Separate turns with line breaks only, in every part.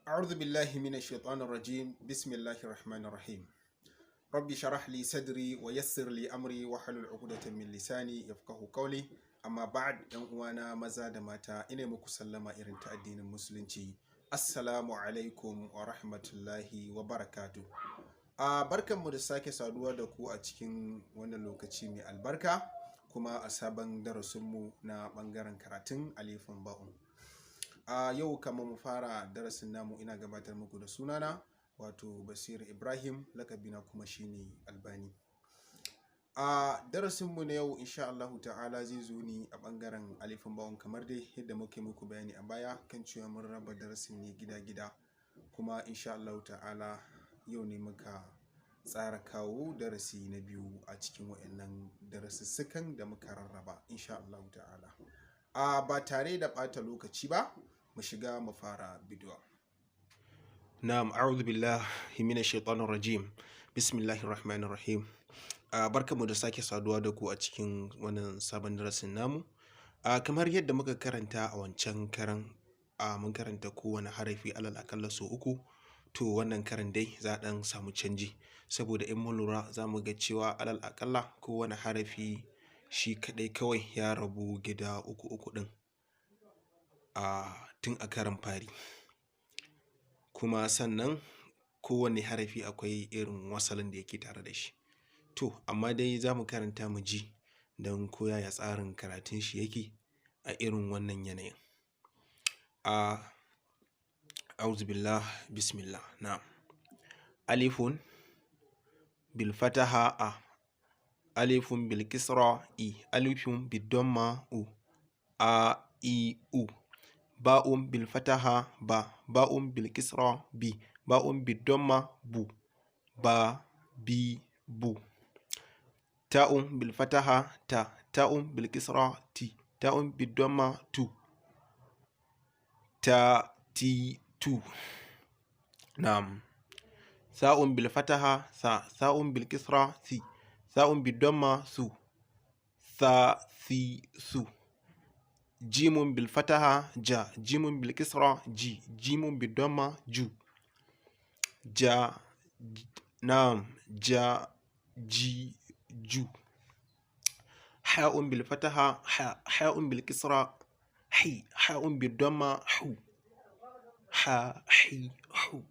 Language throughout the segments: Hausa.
أعوذ بالله من الشيطان الرجيم بسم الله الرحمن الرحيم ربي شرح لي صدري ويسر لي أمري وحلل عقدة من لساني يفقه قولي أما بعد ‘yan uwana maza da mata ina muku sallama irin ta addinin musulunci assalamu alaikum wa rahmatullahi wa barakatuh. Barkanmu da sake saduwa da ku a cikin wannan lokaci mai albarka kuma a sabon darasinmu na ɓangaren karatun alifin ba'un. Yau kamar mu fara darasin namu ina gabatar muku da sunana wato Basir Ibrahim, lakabina kuma shine Albani. Darasinmu na yau insha Allah ta'ala zai zo ni a ɓangaren alifin ba'un kamar dai yadda muke muku bayani a baya kan cewa mun raba darasin ne gida-gida, kuma insha Allah ta'ala yau ne muka tsara kawo darasi na biyu a cikin waɗannan darasussukan da muka rarraba insha Allah ta'ala. Ba tare da ɓata lokaci ba mu shiga mu fara bidiyo. Na'am, a'udhu billahi minash shaitanir rajim. Bismillahir rahmanir rahim. Barkamu da sake saduwa da ku a cikin wannan sabon darasin namu. Kamar yadda muka karanta a wancan karan, mun karanta kowane harafi alal akalla sau uku. To wannan karan dai za a ɗan samu canji, saboda in mun lura za mu ga cewa alal akalla kowane harafi shi kaɗai kawai ya rabu gida uku ɗin tun a karan fari, kuma sannan kowane harafi akwai irin wasalin da yake tare da shi. To amma dai za mu karanta mu ji don koya ya tsarin karatun shi yake a irin wannan yanayin. A'udhu billah, bismillah. Na'am. Alifun bil fataha a, alifun bil kisra i, alifun bil damma u, a i u. Ba'un bil fataha ba, ba'un bil kisra bi, ba'un bil damma bu, ba bi bu. Ta'un bil fataha ta, ta'un bil kisra ti, ta'un bil damma tu, ta ti tu. Na'am. Sa'un bil fataha sa, sa'un bil kisra si, sa'un bil damma su, sa si su. Jimun bil fataha ja, jimun bil kisra ji, jimun bil damma ju, ja. Na'am, ja ji ju. Ha'un bil fataha ha, ha'un bil kisra hi, ha'un bil damma hu, ha hi hu.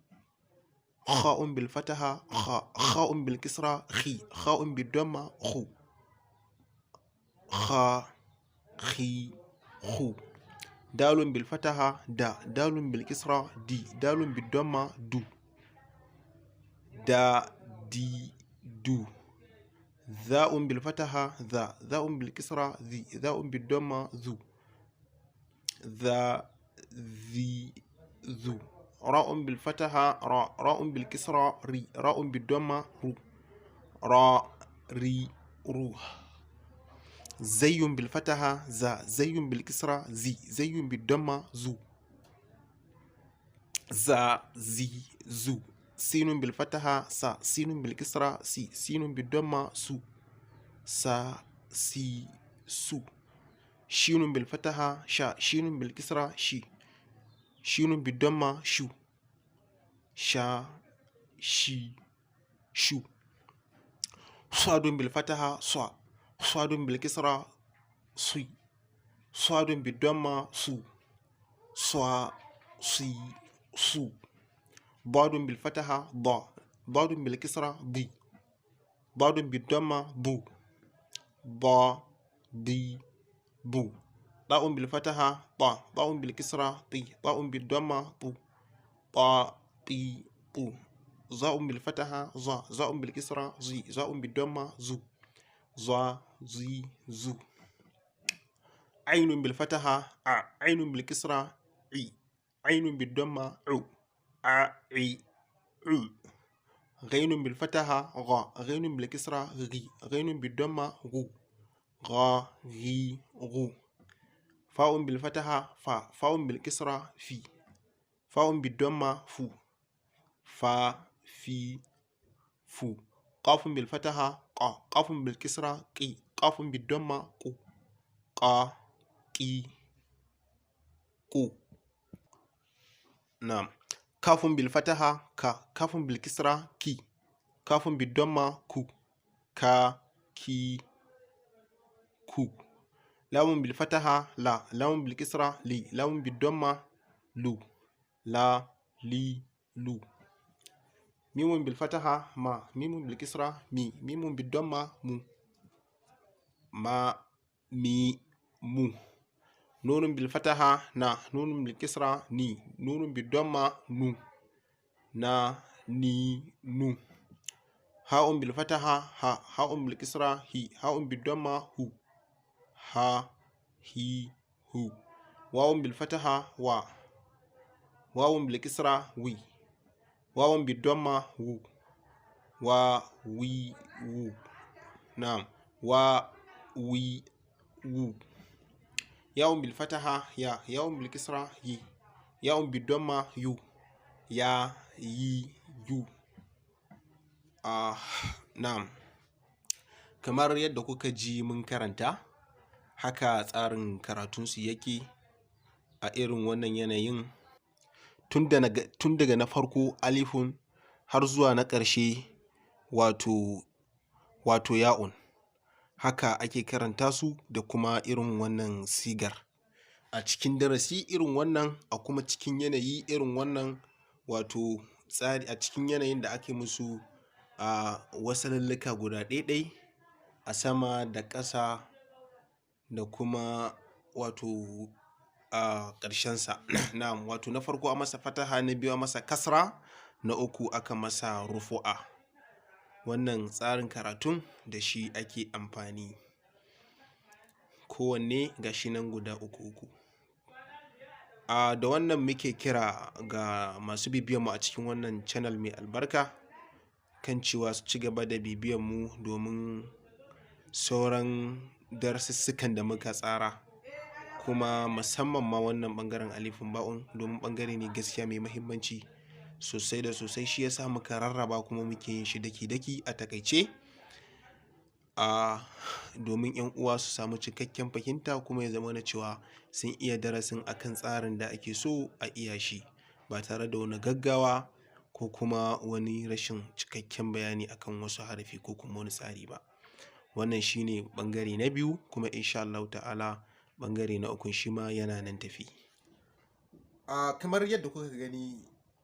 Kha'un bil fataha kha, kha'un bil kisra khi, kha'un bil damma khu, kha khi khu. Dalun bil fataha da, dalun bil kisra di, dalun bil damma du, da di du. Za'un bil fataha za, za'un bil kisra zi, za'un bil damma zu, za zi zu. Ra'un bil fataha ra, ra'un bil kisra ri, ra'un bil damma ru, ra ri ru. Zayyun bil fataha za, zayyun bil kisra zi, zayyun bil damma zu, za zi zu. Sinun bil fataha sa, sinun bil kisra si, sinun bil damma su, sa si su. Shinun bil fataha sha, shinun bil kisra shi, shinun bil damma shu, sha shi shu. Sadun bil fataha sa, sadun bil kisra si, sadun bil damma su, sa si su. Badun bil fataha ba, badun bil kisra di, badun bil damma bu, ba di bu. Ta'un bil fataha ta, ta'un bil kisra ti, ta'un bil damma tu, ta ti tu. Za'un bil fataha za, za'un bil kisra zi, za'un bil damma zu, za zi zu. Ainun bil fataha a, ainun bil kisra i, ainun bil damma u, a i u. Ghainun bil fataha gha, ghainun bil kisra ghi, ghainun bil damma gu, gha ghi gu. Fa'un bil fataha fa, fa'un bil kisra fi, fa'un bil damma fu, fa fi fu. Qafun bil fataha qa, qafun bil kisra qi, qafun bil damma qu, qa qi qu. Na'am. kafun bil fataha ka, kafun bil kisra ki, kafun bil damma ku, ka, ki, ku. Lamun bil fataha la, lamun bil kisra li, lamun bil damma lu, la, li, lu. Mimun bil fataha ma, mimun bil kisra mi, mimun bil damma mu, ma, mi, mu. Nunun bil fataha na, nunun bil kisra ni, nunun bil damma nu, na, ni, nu. Ha'un bil fataha ha, ha'un bil kisra hi, ha'un bil damma hu, ha, hi, hu. Wawun bil fataha wa, wawun bil kisra wi, wawun bil damma wu, wa, wi, wu. Na'am, wa, wi, wu. Yawun bil fataha ya, yawun bil kisra yi, yawun bil damma yu, ya, yi, yu. Na'am, kamar yadda kuka ji mun karanta, haka tsarin karatunsu yake a irin wannan yanayin. Tun daga na farko alifun har zuwa na ƙarshe wato ya'un. Haka ake karanta su da kuma irin wannan sigar. A cikin darasi irin wannan, a kuma cikin yanayi irin wannan, wato tsari a cikin yanayin da ake musu wasalallika guda ɗaiɗai a sama da ƙasa da kuma wato a ƙarshensa. Na'am, wato na farko a masa fataha, na biyu a masa kasra, na uku aka masa rufu'a. Wannan tsarin karatun da shi ake amfani. Kowanne ga shi nan guda uku. Da wannan muke kira ga masu bibiyanmu a cikin wannan channel mai albarka kan cewa su ci gaba da bibiyanmu domin sauran darussukan da muka tsara, kuma musamman ma wannan ɓangaren alifin ba'un, domin ɓangare ne gaskiya mai mahimmanci sosai da sosai. Shi yasa muka rarraba kuma muke yin shi daki-daki a takaice, domin 'yan uwa su samu cikakken fahimta kuma ya zama na cewa sun iya darasin akan tsarin da ake so a iya shi, ba tare da wani gaggawa ko kuma wani rashin cikakken bayani akan wasu harafi ko kuma wani tsari ba. Wannan shine ɓangare na biyu, kuma insha Allah ta'ala ɓangare na ukun shi ma yana nan tafi. Kamar yadda kuka gani,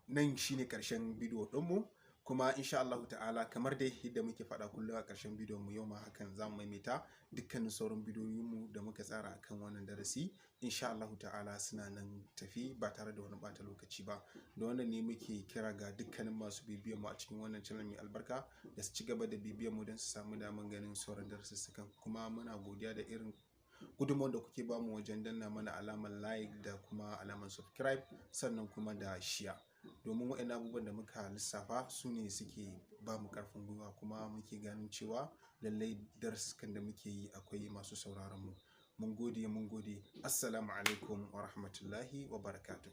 nan shine ƙarshen bidiyo ɗinmu, kuma insha Allah ta'ala kamar dai yadda muke faɗa kullum a ƙarshen bidiyon mu, yau ma hakan za mu maimaita dukkanin sauran bidiyoyinmu da muka tsara akan wannan darasi. Insha Allah ta'ala suna nan tafi ba tare da wani ɓata lokaci ba. Da wannan ne muke kira ga dukkanin masu bibiyan mu a cikin wannan channel mai albarka da su ci gaba da bibiyan mu don su samu daman ganin sauran darussukan. Kuma muna godiya da irin gudunmawar da kuke bamu wajen danna mana alamar like da kuma alamar subscribe, sannan kuma da share, domin waɗannan abubuwan da muka lissafa su ne suke ba mu ƙarfin gwiwa, kuma muke ganin cewa lallai darussukan da muke yi akwai masu sauraron mu. Mun gode. Assalamu alaikum wa rahmatullahi wa barakatuh.